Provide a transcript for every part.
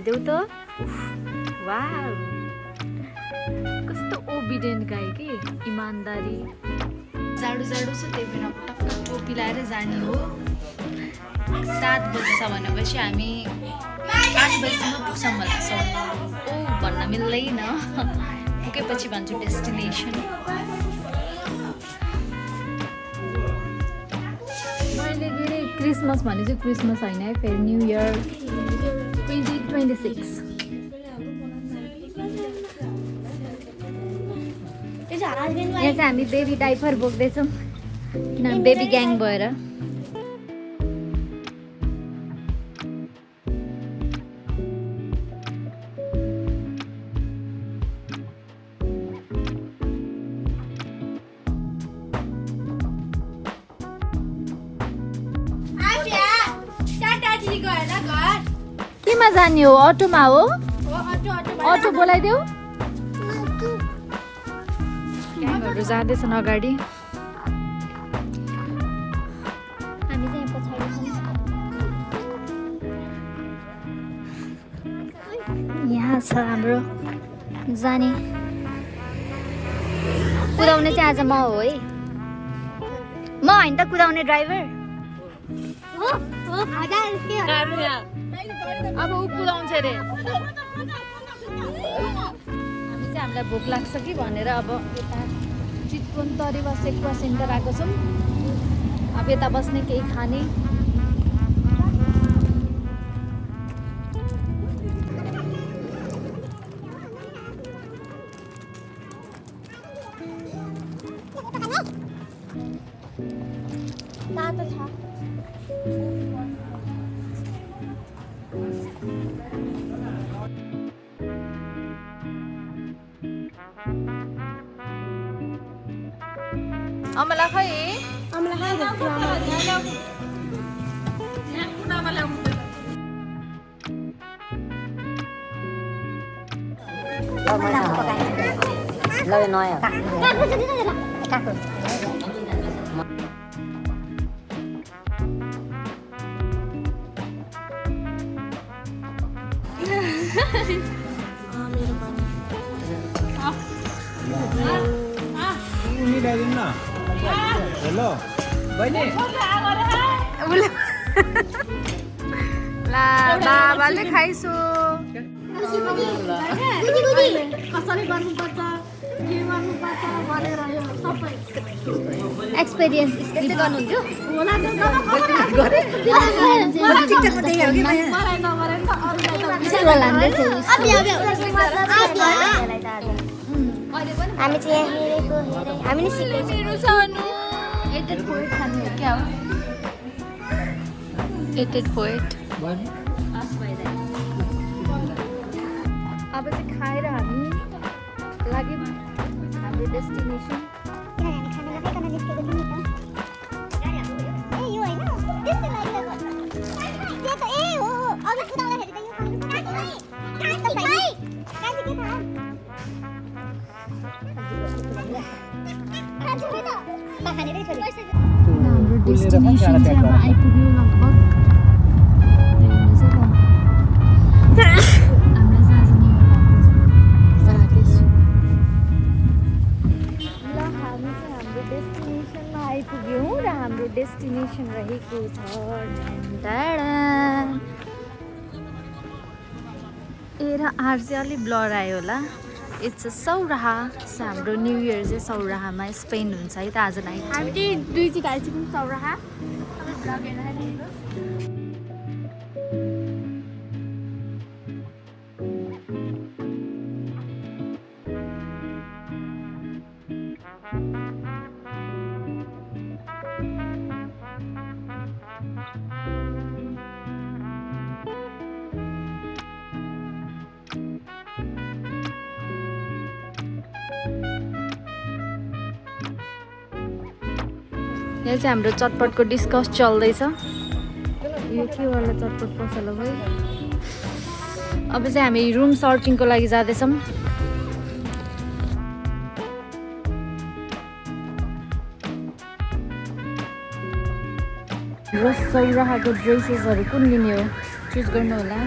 देऊ त वाउ कस्तो ओबिडियन्ट गाई कि इमानदारी जाडो जाडो छ त्यही भएर टक्क टोपी लाएर जाने हो 7 बजी छ भनेपछि हामी 8 बजीसम्म पुग्छौँ होला ओ भन्न मिल्दैन पुगेपछि भन्छु डेस्टिनेसन मैले के क्रिसमस भने चाहिँ क्रिसमस होइन है फेरि न्यू इयर 2026 यहाँ चाहिँ हामी बेबी डाइपर बोक्दैछौँ किनभने बेबी ग्याङ भएर केमा जाने हो अटोमा हो अटो बोलाइदेऊ ग्याङहरू जाँदैछन् अगाडि हामी चाहिँ पछाडि यहाँ छ हाम्रो जाने कुदाउने चाहिँ आज म हो है म होइन त कुदाउने ड्राइभर अब ऊ कुदाउँछ अरे हामी चाहिँ हामीलाई भोक लाग्छ कि भनेर अब यता चितवन तरेवा सेक्वा सेन्टर आएको छौँ अब यता बस्ने केही खाने अमला खै हेलो बहिनी ला बाबाले खाइसो एक्सपिरियन्स यस्तै गर्नुहुन्थ्यो हामी चाहिँ यहाँ हेरेको हामी नि सिक्दैछौँ एटेड पोएट खानु हो क्या हो एटेड पोएट अब चाहिँ खाएर हामी लाग्यौँ हाम्रो डेस्टिनेसन किनभने हामी खाना नखाइकन निस्केको थियौँ नि त ए यो होइन त्यस्तो लागिरहेको त्यो त ए हो अघि कुदाउँदाखेरि त यो खानु हाम्रो डेस्टिनेसन चाहिँ अब आइपुग्यो लगभग हामीलाई साँझ न्यु ल हामी चाहिँ हाम्रो डेस्टिनेसनमा आइपुग्यौँ र हाम्रो डेस्टिनेसन रहेको छ ए र आर चाहिँ अलिक ब्लर आयो होला इट्स सौराहा हाम्रो न्यु इयर चाहिँ सौराहामा स्पेन्ड हुन्छ है त आज नाइट हामी चाहिँ दुई चाहिँ गाइछौँ सौराहा यहाँ चाहिँ हाम्रो चटपटको डिस्कस चल्दैछ यो के वाला चटपट पसल हो अब चाहिँ हामी रुम सर्चिङको लागि जाँदैछौँ र सौराहाको ड्रेसेसहरू कुन लिने हो चुज गर्नु होला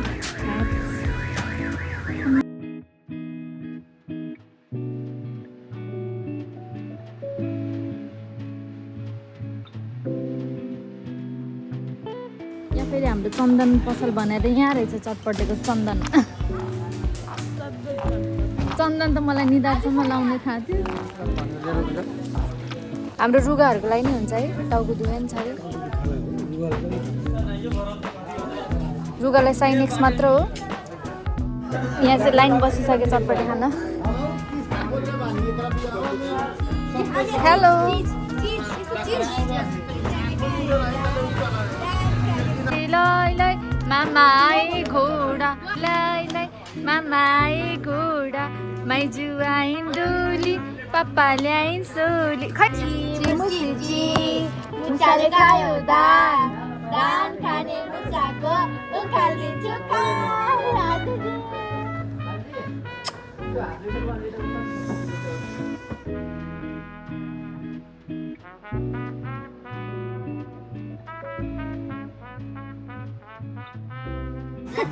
फेरि हाम्रो चन्दन पसल भनेर यहाँ रहेछ चटपटेको चन्दन चन्दन त मलाई निधारसम्म लाउने थाहा थियो हाम्रो रुगाहरूको लागि नै हुन्छ है टाउको दुख्यो नि छ अरे रुगालाई साइनेक्स मात्र हो यहाँ चाहिँ लाइन बसिसक्यो चटपटे खान हेलो लै मामा आए घोडा लै मामा आए घोडा माइजू आइन् डोली पापा ल्याइन् सोली मुसाले खायो दान खाने मुसाको उखालिदिन्छु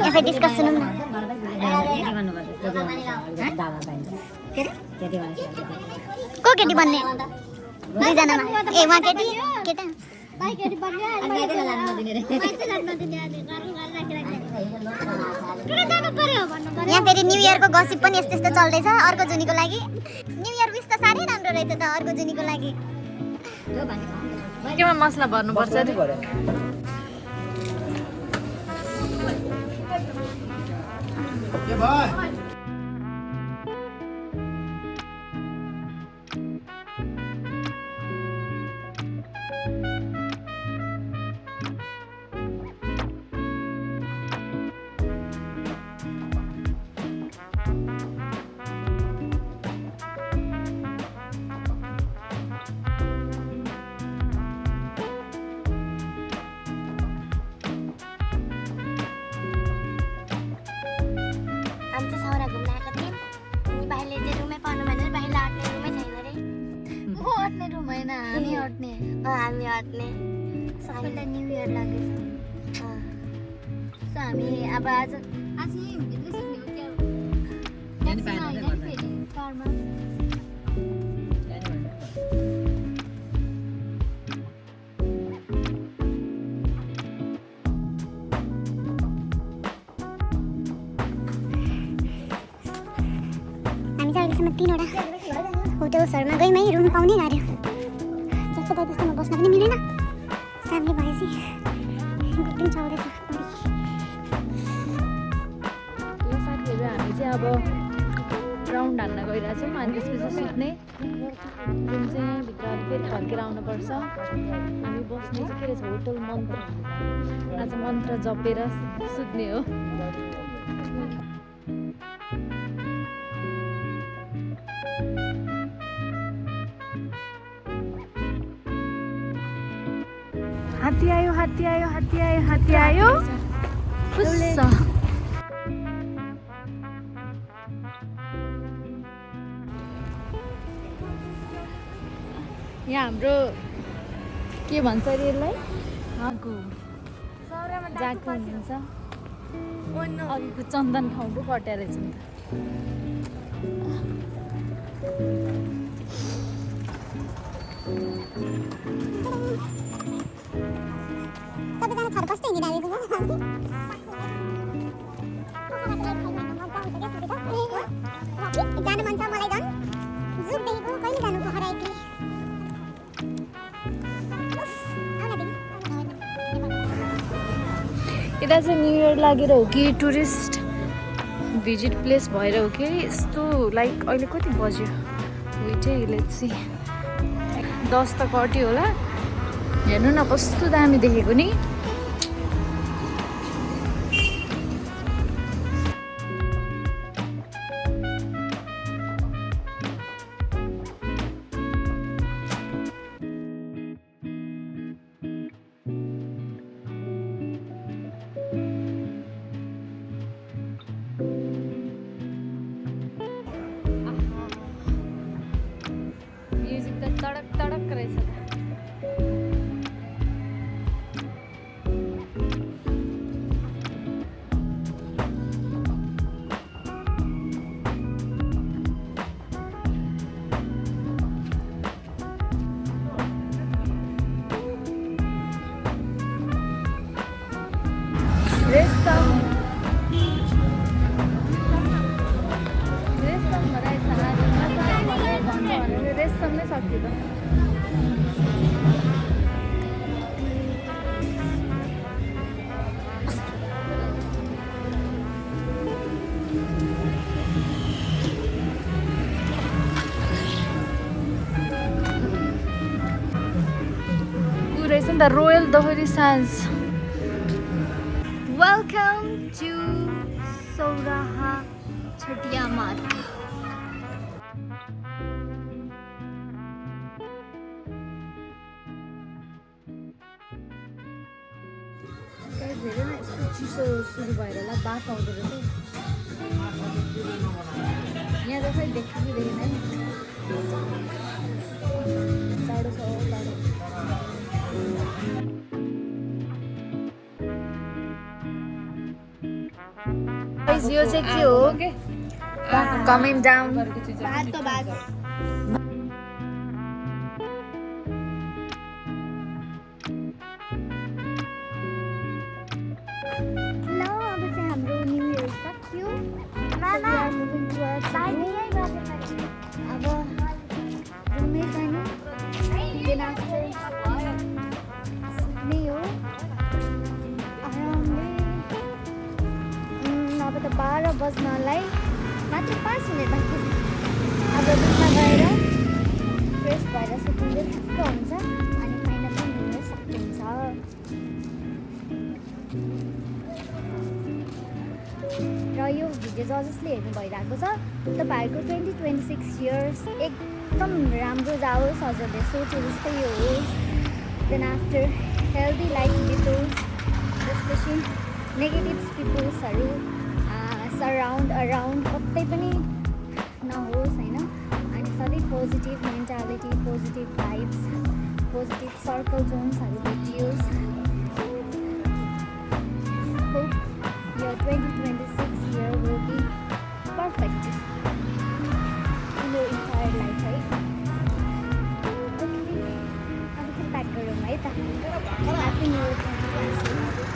या फिर डिस्कस सुनौँ न को केटी बन्ने दुईजनामा ए उहाँ केटी केटा यहाँ फेरि न्यू इयरको गसिप पनि यस्तो यस्तो चल्दैछ अर्को जुनीको लागि न्यू इयर विश त साह्रै राम्रो रहेछ त अर्को जुनीको लागि केमा मसला भर्नुपर्छ अरे हामी हट्ने सबैलाई न्यू इयर लाग्दैछ सो हामी अब आज हामी चाहिँ अहिलेसम्म 3वटा होटल्सहरूमा गयौँ है रुम पाउनै गाह्रो जस्तो भयो त्यस्तोमा बस्न पनि मिलेन फ्यामिली भएपछि ग्रुपिङ चल्दैछ यो साथीहरू हामी चाहिँ अब राउन्ड हान्न गइरहेछौँ अनि त्यसपछि सुत्ने जुन चाहिँ भित्र फेरि फर्केर आउनुपर्छ हामी बस्ने चाहिँ के रहेछ होटल मन्त्र आज मन्त्र जपेर सुत्ने हो हात्ती आयो हात्ती आयो हात्ती आयो हात्ती आयो फुस्स यहाँ हाम्रो के भन्छ अरे यसलाई जागु हुन्छ अघिको चन्दन ठाउँ पो कट्या रहेछ नि सबैजना छरपस्टै हिँडिरहेको जानु मन छ मलाई झन् जुटदेखिको कहिले जानु पोखरा एक्लै यता चाहिँ न्यु इयर लागेर हो कि टुरिस्ट भिजिट प्लेस भएर हो कि यस्तो लाइक अहिले कति बज्यो वेटै लेट्स सी 10 त कट्यो होला हेर्नु न कस्तो दामी देखेको नि म्युजिक त तडक तडक रहेछ रेशम रहेछ रेशम नै सकिँदा the Royal Dohri Sands. Welcome to Sauraha Chhatia Marg. Guys, हेर्नु न यस्तो चिसो सुरु भएर होला बाफ आउँदो रहेछ यहाँ त खै देखिँदैन है जाडो छ जाडो यो चाहिँ के हो कमिङ डाउन हाम्रो न्यू इयर सक्यो अब रुमै जाने दिन आफ्टर सुत्ने हो आरामले अब त 12 बज्नलाई मात्र 5 मिनट बाँकी छ अब रुममा गएर फ्रेस भएर सुत्दै ठिक्क हुन्छ अनि फाइनली न्यू इयर सकिन्छ र यो भिडियो जसले हेर्नु भइरहेको छ तपाईँहरूको 2026 इयर्स एकदम राम्रो जाओस् हजुरले सोचे जस्तै होस् देन आफ्टर हेल्दी लाइफ बितोस् त्यसपछि नेगेटिभ पिपल्सहरू सराउन्ड अराउन्ड कतै पनि नहोस् होइन अनि सधैँ positive mentality positive vibes positive circle जोन्सहरू भेटियोस् hope your 2026 year will be perfect in your entire life, right? Okay, अब चाहिँ प्याक गरौँ है त happy new year 2026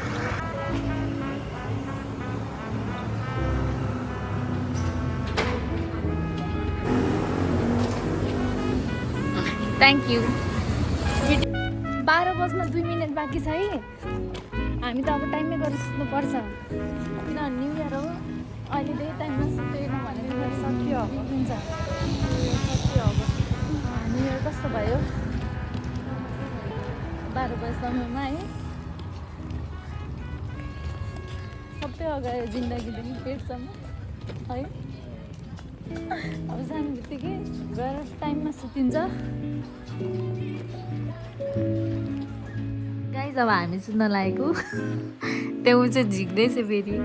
thank you 12 बज्न 2 minute बाँकी छ है हामी त अब टाइममै गरेर सुत्नुपर्छ किन न्यु इयर हो अहिले त्यही टाइममा सुतेन भने न्यु इयर सकियो अब हुन्छ सकियो अब न्यु इयर कस्तो भयो 12 बजीसम्ममा है सबै अगाडि जिन्दगीदेखि पेटसम्म है अब जाने बित्तिकै गएर टाइममा सुतिन्छ गाइस अब हामी सुत्न लागेको त्यो चाहिँ झिक्दैछ फेरि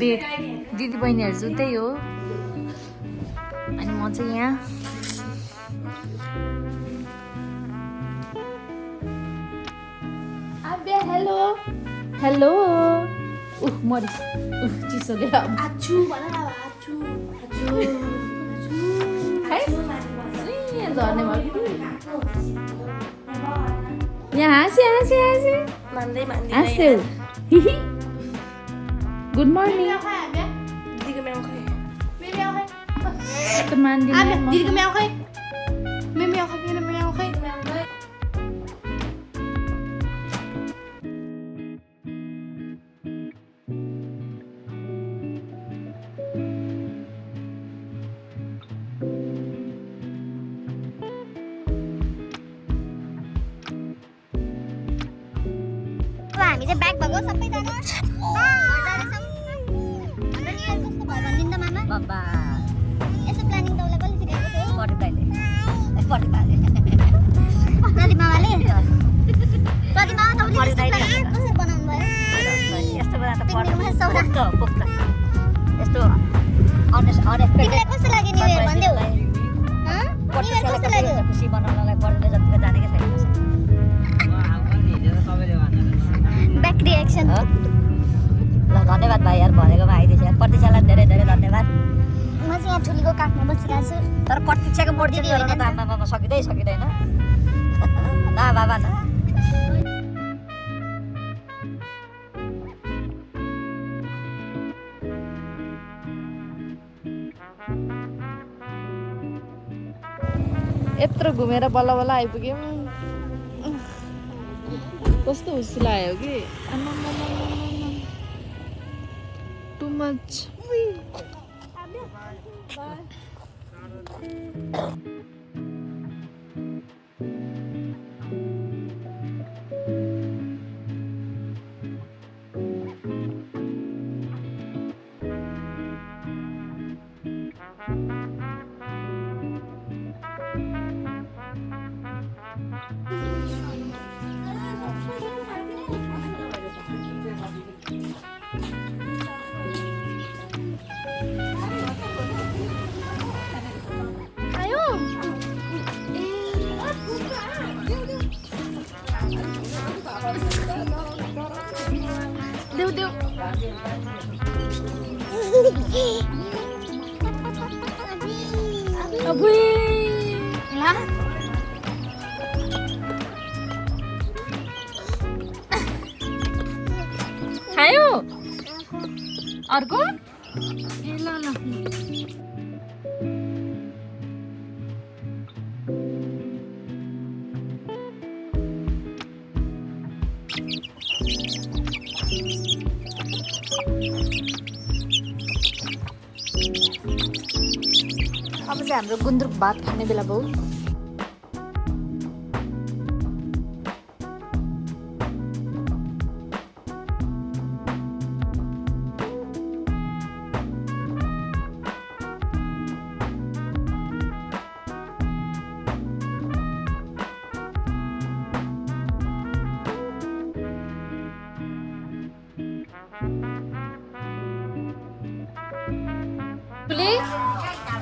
बेड दिदी बहिनीहरू सुत्दै हो अनि म चाहिँ यहाँ आब्या हेलो हेलो उह मरिस उह चिसोले आछु भन न आछु आछु आछु झर्ने भयो यहाँ हाँस्यो गुड मर्निङ त हामी चाहिँ ब्याक भएको सबैजना बाबा यसो प्लानिङ त कसले सिकाएको थियो प्रतिभाले प्रतिमा तपाईँले कसरी बनाउनु भयो यस्तो बेला त तिमीलाई कस्तो लाग्यो न्यु इयर भन्देऊ न्यु इयर कस्तो लाग्यो खुसी बनाउनलाई पढ्ने जतिको जानेकै छैन ब्याक रिएक्सन ल धन्यवाद भाइ यार भनेकोमा आइदिएछ प्रतीक्षालाई धेरै धेरै धन्यवाद म चाहिँ यहाँ ठुलीको काठमा बसिरहेको छु तर प्रतीक्षाको मोड चाहिँ गराउन त आमा सकिँदैन न बाबा न यत्रो घुमेर बल्ल बल्ल आइपुग्यौँ। कस्तो हुस्सी लाग्यो कि टु मच। देऊ देऊ अबुई ला खायो अर्को ए ल ल अब चाहिँ हाम्रो गुन्द्रुक भात खाने बेला भयो।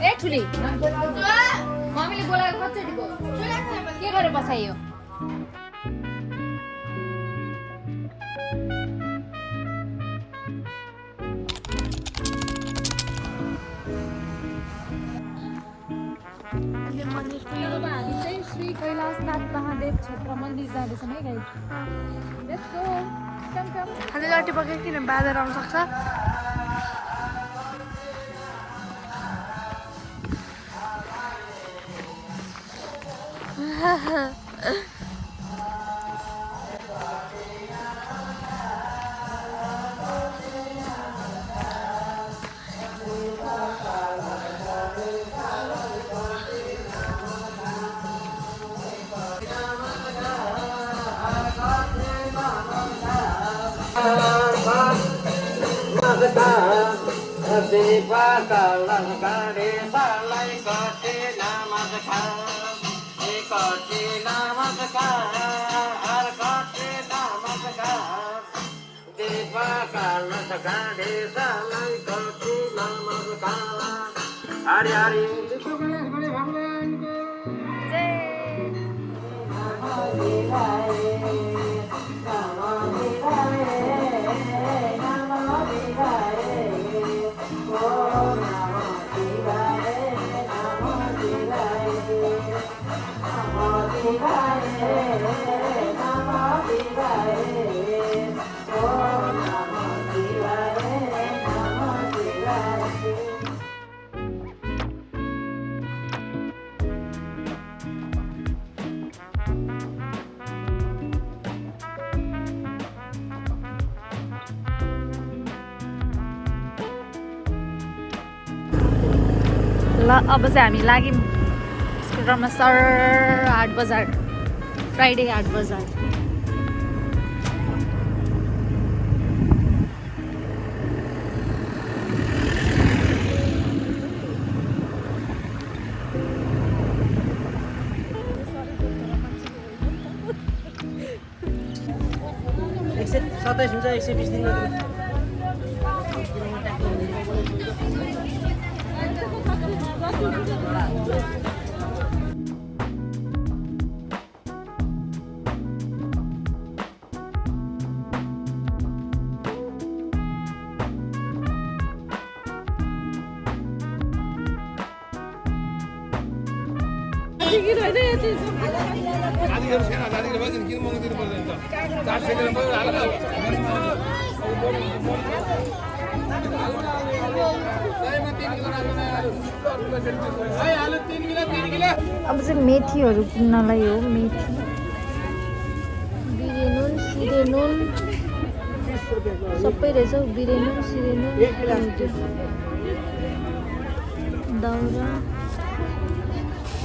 ए ठुली मम्मीले बोलाएको कतिचोटि भयो के गरेर बसाइयो हामी चाहिँ श्री कैलाशनाथ महादेव क्षेत्र मन्दिर जाँदैछौँ है गाइस। लेट्स गो कम कम खाली लाटी पक्कै किन बाँधेर आउन सक्छ। हरि हरि ल अब चाहिँ हामी लाग्यौँ स्कुटरमा सर हाट बजार फ्राइडे हाट बजार। सत्ताइस हुन्छ 120 दिन अब चाहिँ मेथीहरू किन्नलाई हो मेथी बिरेनुन सिरेनुन सबै रहेछ हौ बिरेनुन सिरेनुन दाउरा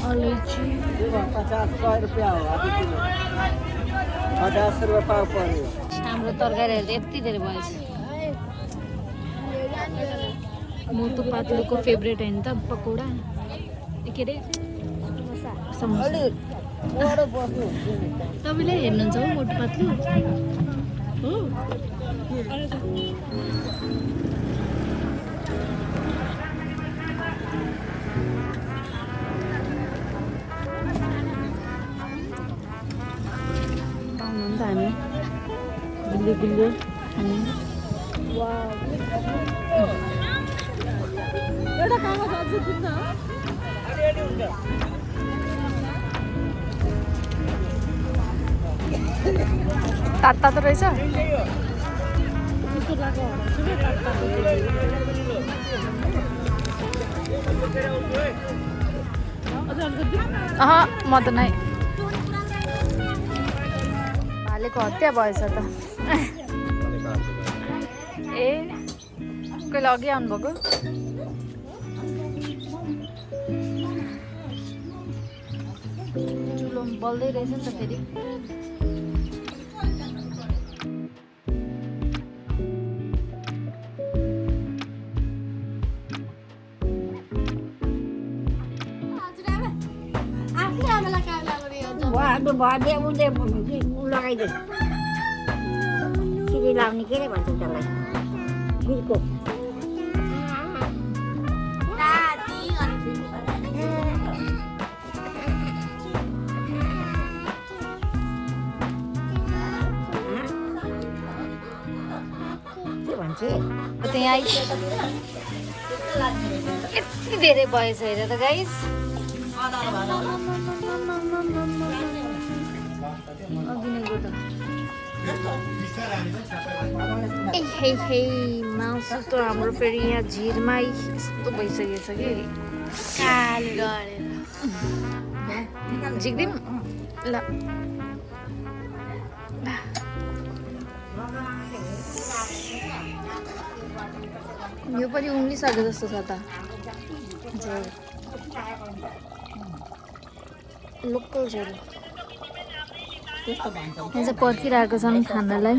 अलैँची 50 रुपियाँ हो आधी किलो 50 रुपियाँ पाउ पर्यो हाम्रो तरकारीहरू यति धेरै भएछ मोटो पातलोको फेभरेट होइन त पकौडा के अरे समोसा तपाईँले हेर्नुहुन्छ हौ मोटो पातलो हो पाउनुहुन्छ हामी गुलियो गुलियो खाने एउटा कागज अझै दिन्छ तातो रहेछ म त नै भालेको हत्या भएछ त ए कहिले अघि आउनुभएको चुलो बल्दै रहेछ नि त फेरि हाम्रो भए उसले लगाइदियो सिरी लाउने के अरे भन्छ त्यसलाई बिर्को के भन्छ त्यहाँ यति धेरै भएछ हेर त गाइस मासु त हाम्रो फेरि यहाँ झिरमा यस्तो भइसकेको छ कि झिक्दिम ल यो पनि उम्लिसक्यो जस्तो छ त लोकल झोल यहाँ चाहिँ पर्खिरहेको छन् खानालाई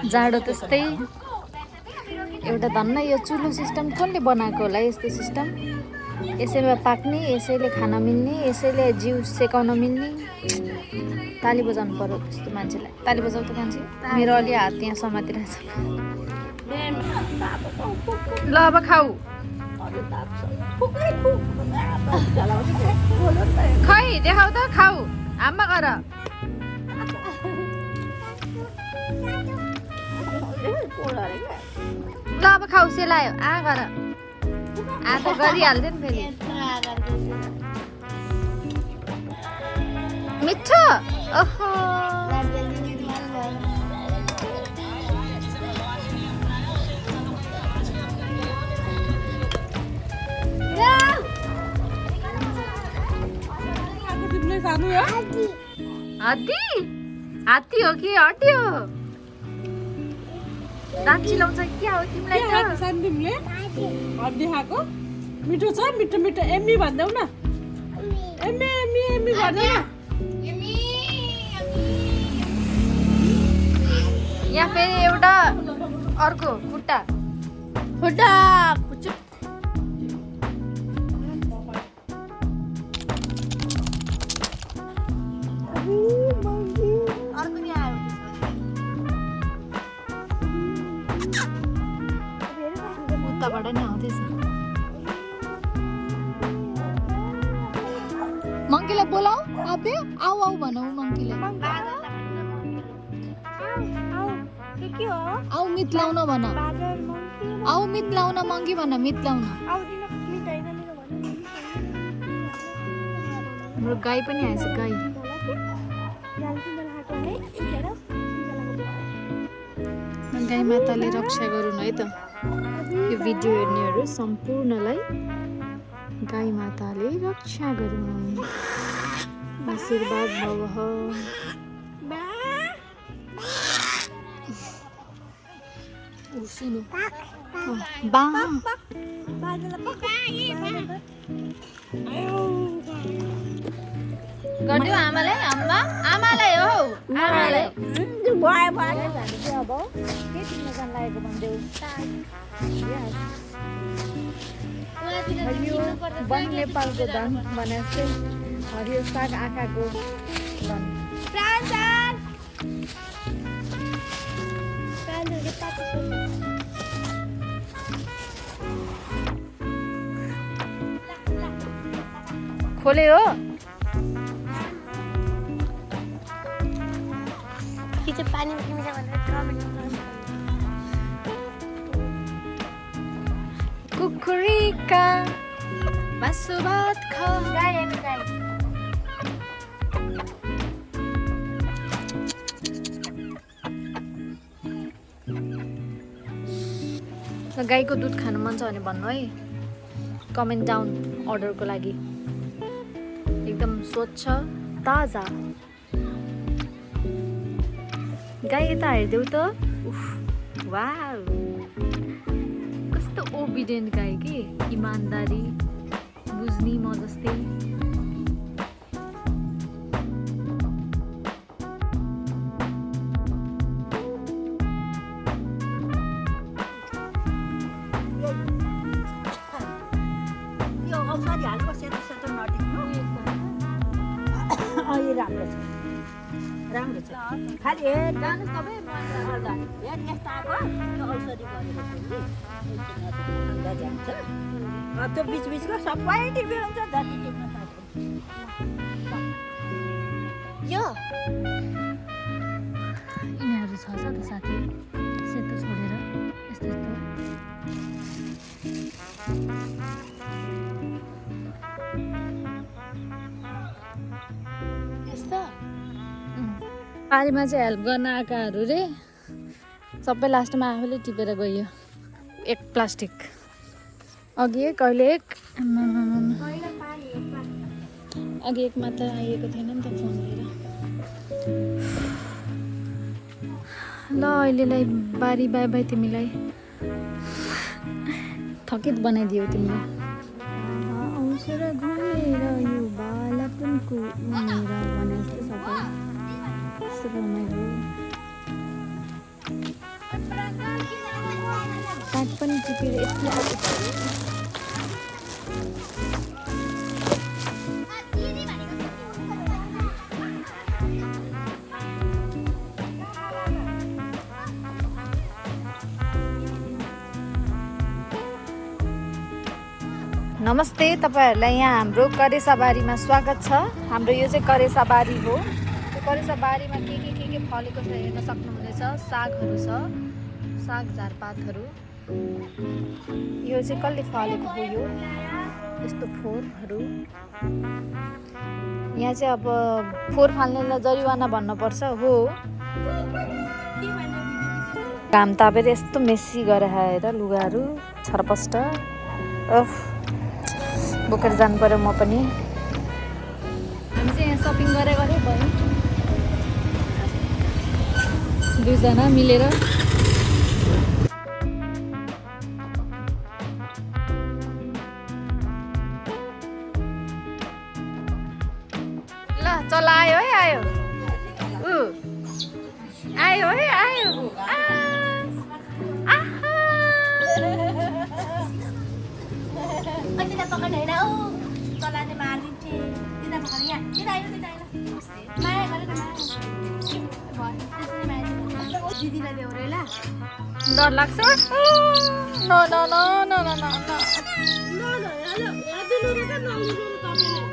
जाडो त्यस्तै एउटा धन्न यो चुलो सिस्टम कसले बनाएको होला यस्तो सिस्टम यसैमा पाक्ने यसैले खान मिल्ने यसैले जिउ सेकाउन मिल्ने ताली बजाउनु पर्यो त्यस्तो मान्छेलाई ताली बजाउ त मान्छे मेरो अलि हात यहाँ समातिरहेछ ल अब खाऊ खै देखाउ त खाऊ आमा गर ल अब खाऊ सेलायो आ गर आ त गरिहाल्थ्यो नि फेरि मिठो ओहो हात्ती हात्ती हो कि हड्डी हो दाँत चिलाउँछ क्या हो तिमीलाई तिमीले हड्डी खाएको मिठो छ मिठो मिठो एम्मी भन्देऊ न एम्मी एम्मी एम्मी भन्देऊ न यहाँ फेरि एउटा अर्को खुट्टा खुट्टा उताबाट नि आउँदैछ मङ्कीलाई बोलाऊ आपे आऊ आऊ भनौ मङ्कीलाई आऊ मित लाउन भन आऊ मित लाउन मङ्की भन मित लाउन हाम्रो गाई पनि आएछ गाई गाई माताले रक्षा गरून् है त। यो भिडियो हेर्नेहरू सम्पूर्णलाई गाई माताले रक्षा गरून्। आशीर्वाद भवः। सुनु बा गरिदियो आमालाई। आमालाई हो आमालाई अब के किन्न जान लागेको भनिदेऊ यो वन नेपालको धन भने चाहिँ हरियो साग आँखाको धन। खोले हो कि चाहिँ पानी किन्छ भनेर कमेन्ट कुखुरीका मासु भात खा। गाईको दुध खानु मन छ भने भन्नु है, कमेन्ट डाउन अर्डरको लागि। एकदम स्वच्छ ताजा गाई। यता हेरिदेऊ त, उफ वाउ कस्तो ओबिडेन्ट गाई कि, इमान्दारी बुझ्ने म जस्तै। यो औषधि हाल्नु सेतो सेतो नटिक्नु यो राम्रो छ राम्रो छ खालि हेर जानुहोस् तपाईँ हेर यस्तो आएको यो औषधि गरेको छु कि जान्छ त्यो बिचबिचको सबै टिभी हुन्छ जति टिप्न सक्छ यो यिनीहरू छ त साथी सेतो छोडेर यस्तो यस्तो। यस्तो बारीमा चाहिँ हेल्प गर्न आएकाहरू रे सबै लास्टमा आफैले टिपेर गयो। एक प्लास्टिक अघि एक अहिले एक अघि एक मात्र आइएको थिएन नि त फोन लिएर। ल अहिलेलाई बारी बाई बाई तिमीलाई थकित बनाइदियो तिमीले। आउँछ र घुमेर यो बालापनको उमेर भने जस्तो सबै यस्तो रमाइलो। काठ पनि टिपेर यति आएको छ। नमस्ते, तपाईहरूलाई यहाँ हाम्रो करेसाबारीमा स्वागत छ। हाम्रो यो चाहिँ करेसाबारी हो। त्यो करेसाबारीमा के फलेको छ हेर्न सक्नुहुनेछ। सागहरू छ, साग झारपातहरू। यो चाहिँ कसले फलेको हो, यो यस्तो फोहोरहरू। यहाँ चाहिँ अब फोहोर फाल्नेलाई जरिवाना भन्नुपर्छ हो। घाम तापेर यस्तो मेसी गरेर आएर लुगाहरू छरपष्ट बोकेर जानु पर्यो। म पनि हामी चाहिँ यहाँ सपिङ गरेर भयो दुईजना मिलेर। ल चल आयो है, आयो आयो है, आयो पकाउने होइन औ चलाले मारिदिन्थे दिदा पकाउने यहाँ दिदा आइलो माया गरेर दिदीलाई बेहोरे ल डर लाग्छ। न न न न न न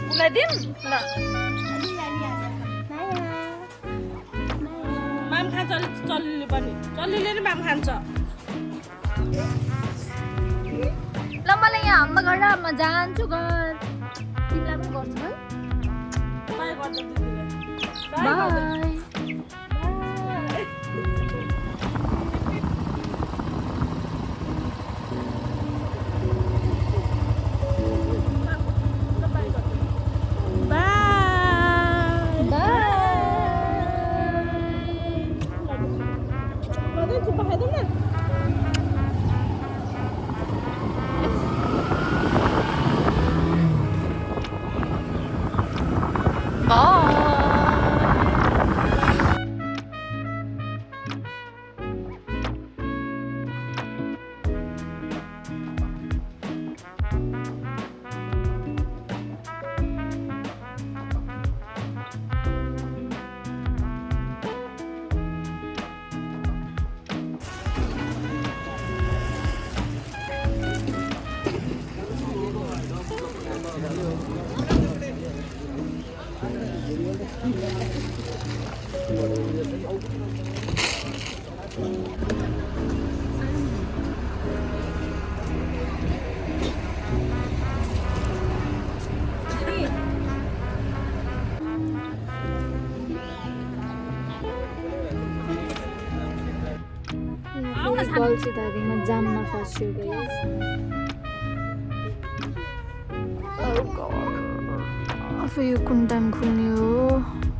उसलाई दिउँ ल। माम खान्छ चल्लीले पनि, चल्लीले नि माम खान्छ। ल मलाई यहाँ हाम्रा घर म जान्छु घर। तिमीलाई पनि गर्छु है। बाई गर्दै दिदीले। बाई। गल्छी धागीमा जाममा फस्यो गाइस अब यो कुन टाइम खुल्ने हो